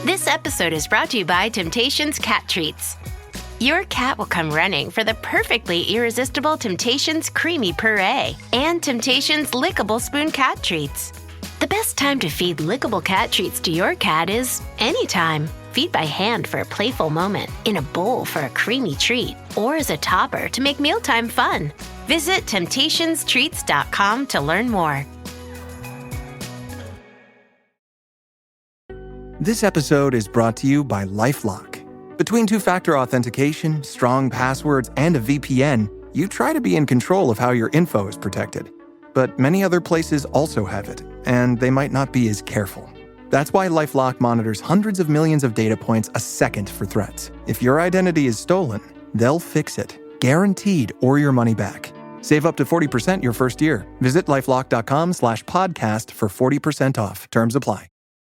This episode is brought to you by Temptations Cat Treats. Your cat will come running for the perfectly irresistible Temptations Creamy Puree and Temptations Lickable Spoon Cat Treats. The best time to feed lickable cat treats to your cat is anytime. Feed by hand for a playful moment, in a bowl for a creamy treat, or as a topper to make mealtime fun. Visit temptationstreats.com to learn more. This episode is brought to you by LifeLock. Between two-factor authentication, strong passwords, and a VPN, you try to be in control of how your info is protected. But many other places also have it, and they might not be as careful. That's why LifeLock monitors hundreds of millions of data points a second for threats. If your identity is stolen, they'll fix it, guaranteed, or your money back. Save up to 40% your first year. Visit LifeLock.com/podcast for 40% off. Terms apply.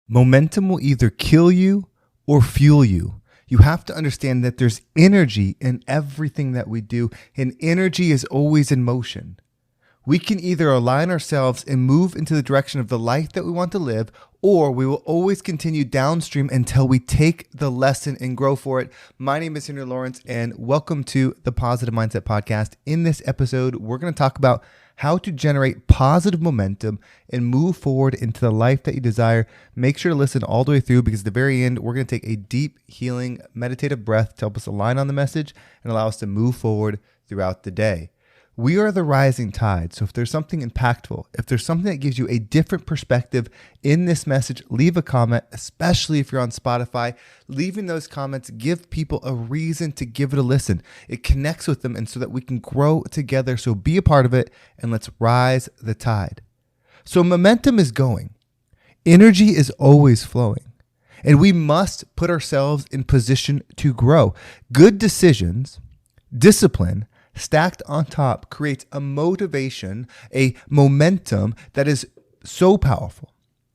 Momentum will either kill you or fuel you. You have to understand that there's energy in everything that we do, and energy is always in motion. We can either align ourselves and move into the direction of the life that we want to live, or we will always continue downstream until we take the lesson and grow for it. My name is Henry Lawrence, and welcome to the Positive Mindset Podcast. In this episode, we're going to talk about how to generate positive momentum and move forward into the life that you desire. Make sure to listen all the way through, because at the very end, we're going to take a deep, healing, meditative breath to help us align on the message and allow us to move forward throughout the day. We are the rising tide. So if there's something impactful, if there's something that gives you a different perspective in this message, leave a comment, especially if you're on Spotify. Leaving those comments give people a reason to give it a listen. It connects with them, and so that we can grow together. So be a part of it, and let's rise the tide. So momentum is going. Energy is always flowing, and we must put ourselves in position to grow. Good decisions, discipline, stacked on top creates a motivation, a momentum that is so powerful.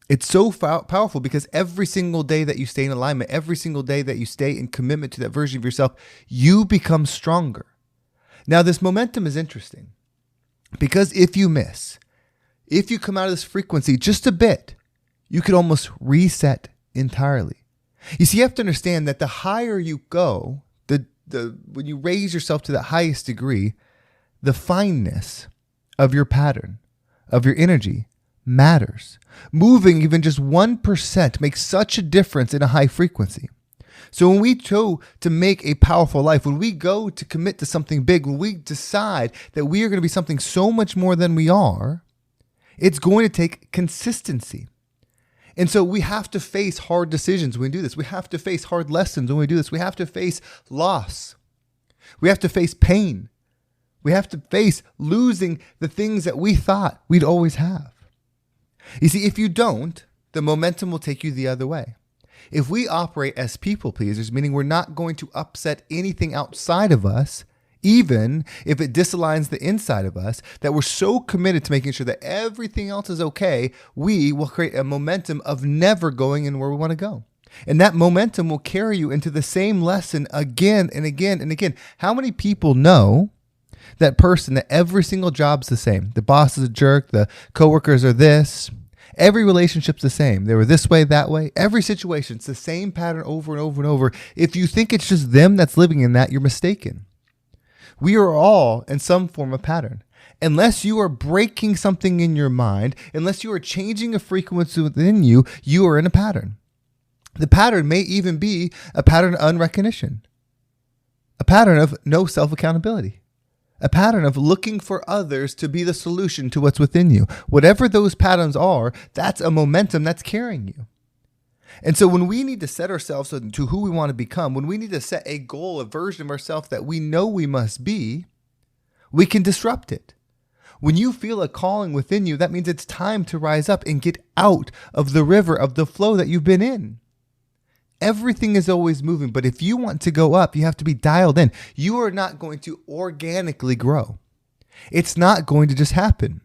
It's so powerful because every single day that you stay in alignment, every single day that you stay in commitment to that version of yourself, you become stronger. Now, this momentum is interesting because if you miss, if you come out of this frequency just a bit, you could almost reset entirely. You see, you have to understand that the higher you go, when you raise yourself to the highest degree, the fineness of your pattern, of your energy matters. Moving even just 1% makes such a difference in a high frequency. So when we go to make a powerful life, when we go to commit to something big, when we decide that we are going to be something so much more than we are, it's going to take consistency. And so we have to face hard decisions when we do this. We have to face hard lessons when we do this. We have to face loss. We have to face pain. We have to face losing the things that we thought we'd always have. You see, if you don't, the momentum will take you the other way. If we operate as people pleasers, meaning we're not going to upset anything outside of us, even if it disaligns the inside of us, that we're so committed to making sure that everything else is okay, we will create a momentum of never going in where we want to go. And that momentum will carry you into the same lesson again and again and again. How many people know that person that every single job's the same? The boss is a jerk, the coworkers are this. Every relationship's the same. They were this way, that way. Every situation, it's the same pattern over and over and over. If you think it's just them that's living in that, you're mistaken. We are all in some form of pattern. Unless you are breaking something in your mind, unless you are changing a frequency within you, you are in a pattern. The pattern may even be a pattern of unrecognition, a pattern of no self-accountability, a pattern of looking for others to be the solution to what's within you. Whatever those patterns are, that's a momentum that's carrying you. And so when we need to set ourselves to who we want to become, when we need to set a goal, a version of ourselves that we know we must be, we can disrupt it. When you feel a calling within you, that means it's time to rise up and get out of the river, of the flow that you've been in. Everything is always moving, but if you want to go up, you have to be dialed in. You are not going to organically grow. It's not going to just happen.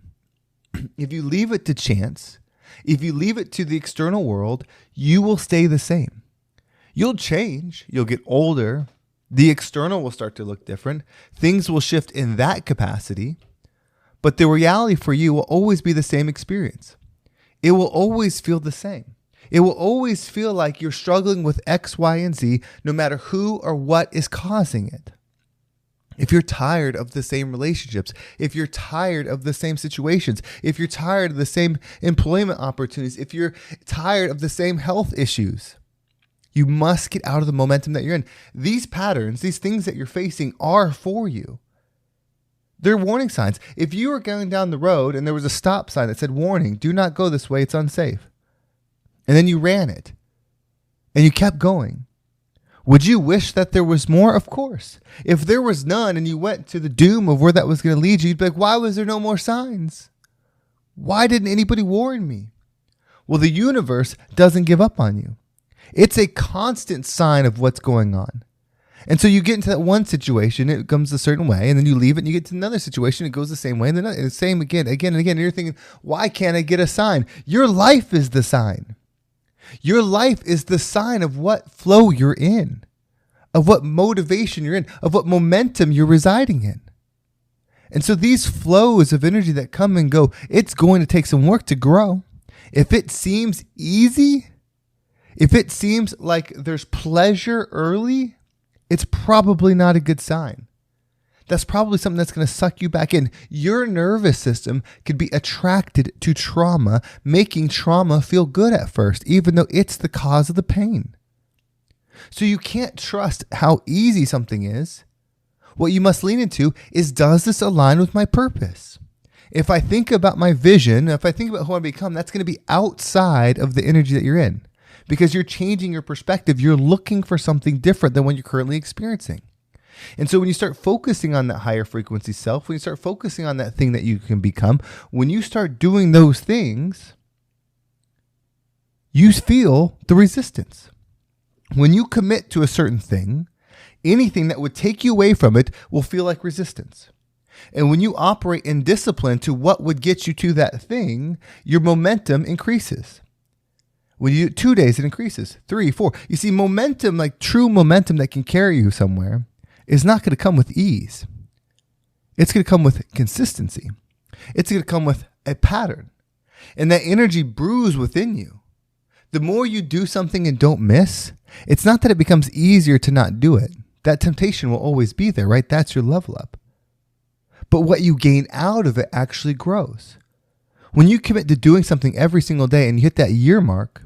If you leave it to chance, if you leave it to the external world, you will stay the same. You'll change. You'll get older. The external will start to look different. Things will shift in that capacity. But the reality for you will always be the same experience. It will always feel the same. It will always feel like you're struggling with X, Y, and Z, no matter who or what is causing it. If you're tired of the same relationships, if you're tired of the same situations, if you're tired of the same employment opportunities, if you're tired of the same health issues, you must get out of the momentum that you're in. These patterns, these things that you're facing are for you. They're warning signs. If you were going down the road and there was a stop sign that said, warning, do not go this way, it's unsafe. And then you ran it and you kept going. Would you wish that there was more? Of course. If there was none and you went to the doom of where that was going to lead you, you'd be like, why was there no more signs? Why didn't anybody warn me? Well, the universe doesn't give up on you. It's a constant sign of what's going on. And so you get into that one situation, it comes a certain way, and then you leave it and you get to another situation, it goes the same way, and then the same again and again. And you're thinking, why can't I get a sign? Your life is the sign. Your life is the sign of what flow you're in, of what motivation you're in, of what momentum you're residing in. And so these flows of energy that come and go, it's going to take some work to grow. If it seems easy, if it seems like there's pleasure early, it's probably not a good sign. That's probably something that's going to suck you back in. Your nervous system could be attracted to trauma, making trauma feel good at first, even though it's the cause of the pain. So you can't trust how easy something is. What you must lean into is, does this align with my purpose? If I think about my vision, if I think about who I become, that's going to be outside of the energy that you're in, because you're changing your perspective. You're looking for something different than what you're currently experiencing. And so when you start focusing on that higher frequency self, when you start focusing on that thing that you can become, when you start doing those things, you feel the resistance. When you commit to a certain thing, anything that would take you away from it will feel like resistance. And when you operate in discipline to what would get you to that thing, your momentum increases. When you do 2 days, it increases. 3, 4. You see, momentum, like true momentum that can carry you somewhere, is not going to come with ease. It's going to come with consistency. It's going to come with a pattern. And that energy brews within you. The more you do something and don't miss, it's not that it becomes easier to not do it. That temptation will always be there, right? That's your level up. But what you gain out of it actually grows. When you commit to doing something every single day and you hit that year mark,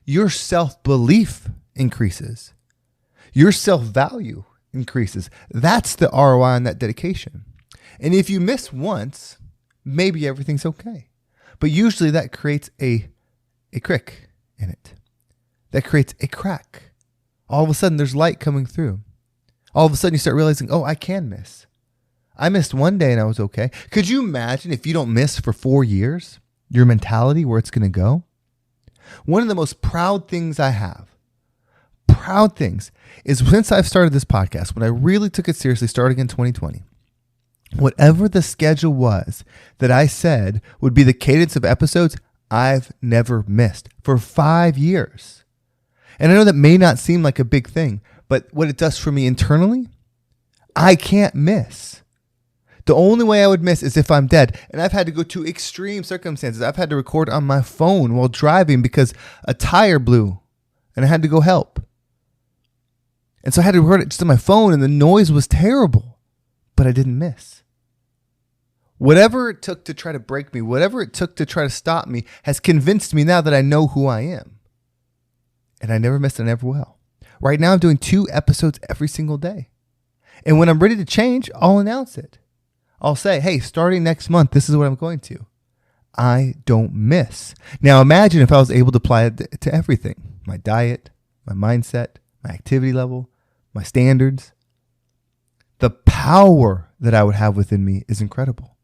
your self-belief increases. Your self-value increases. That's the ROI on that dedication. And if you miss once, maybe everything's okay. But usually that creates a crick in it. That creates a crack. All of a sudden there's light coming through. All of a sudden you start realizing, oh, I can miss. I missed one day and I was okay. Could you imagine if you don't miss for 4 years, your mentality, where it's going to go? One of the most proud things I have, is since I've started this podcast, when I really took it seriously starting in 2020, whatever the schedule was that I said would be the cadence of episodes, I've never missed for 5 years. And I know that may not seem like a big thing, but what it does for me internally, I can't miss. The only way I would miss is if I'm dead. And I've had to go to extreme circumstances. I've had to record on my phone while driving because a tire blew and I had to go help. And so I had to record it just on my phone and the noise was terrible, but I didn't miss. Whatever it took to try to break me, whatever it took to try to stop me has convinced me now that I know who I am. And I never missed and I never will. Right now I'm doing 2 episodes every single day. And when I'm ready to change, I'll announce it. I'll say, hey, starting next month, this is what I'm going to. I don't miss. Now imagine if I was able to apply it to everything. My diet, my mindset, my activity level, my standards. The power that I would have within me is incredible.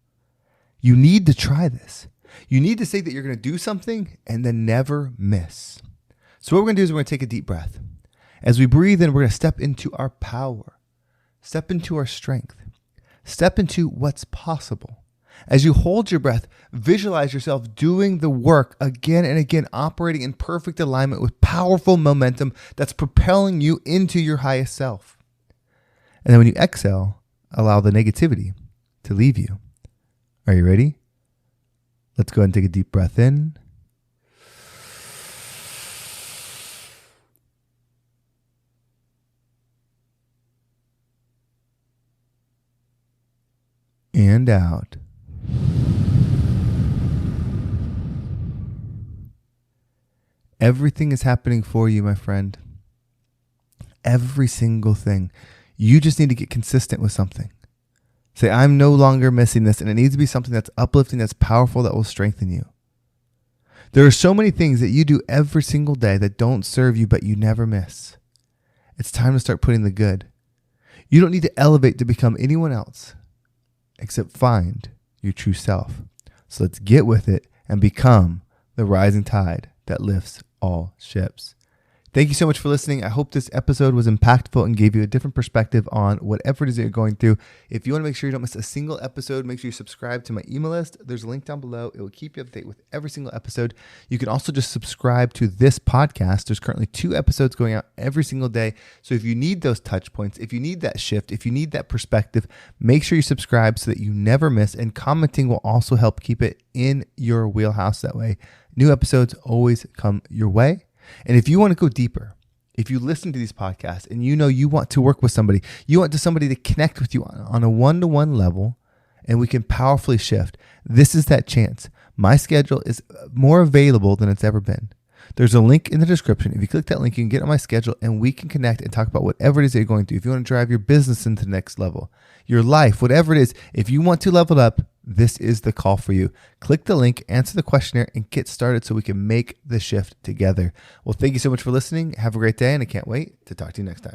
You need to try this. You need to say that you're going to do something and then never miss. So what we're going to do is we're going to take a deep breath. As we breathe in, we're going to step into our power. Step into our strength. Step into what's possible. As you hold your breath, visualize yourself doing the work again and again, operating in perfect alignment with powerful momentum that's propelling you into your highest self. And then when you exhale, allow the negativity to leave you. Are you ready? Let's go ahead and take a deep breath in. and out. Everything is happening for you, my friend. Every single thing. You just need to get consistent with something. Say, I'm no longer missing this, and it needs to be something that's uplifting, that's powerful, that will strengthen you. There are so many things that you do every single day that don't serve you, but you never miss. It's time to start putting the good. You don't need to elevate to become anyone else, except find your true self. So let's get with it and become the rising tide that lifts all ships. Thank you so much for listening. I hope this episode was impactful and gave you a different perspective on whatever it is that you're going through. If you want to make sure you don't miss a single episode, make sure you subscribe to my email list. There's a link down below. It will keep you up to date with every single episode. You can also just subscribe to this podcast. There's currently 2 episodes going out every single day. So if you need those touch points, if you need that shift, if you need that perspective, make sure you subscribe so that you never miss. And commenting will also help keep it in your wheelhouse. That way, new episodes always come your way. And if you want to go deeper, if you listen to these podcasts and you want to work with somebody, you want somebody to connect with you on a one-to-one level, and we can powerfully shift, this is that chance. My schedule is more available than it's ever been. There's a link in the description. If you click that link, you can get on my schedule and we can connect and talk about whatever it is that you're going through. If you want to drive your business into the next level, your life, whatever it is, if you want to level up, this is the call for you. Click the link, answer the questionnaire, and get started so we can make the shift together. Well, thank you so much for listening. Have a great day, and I can't wait to talk to you next time.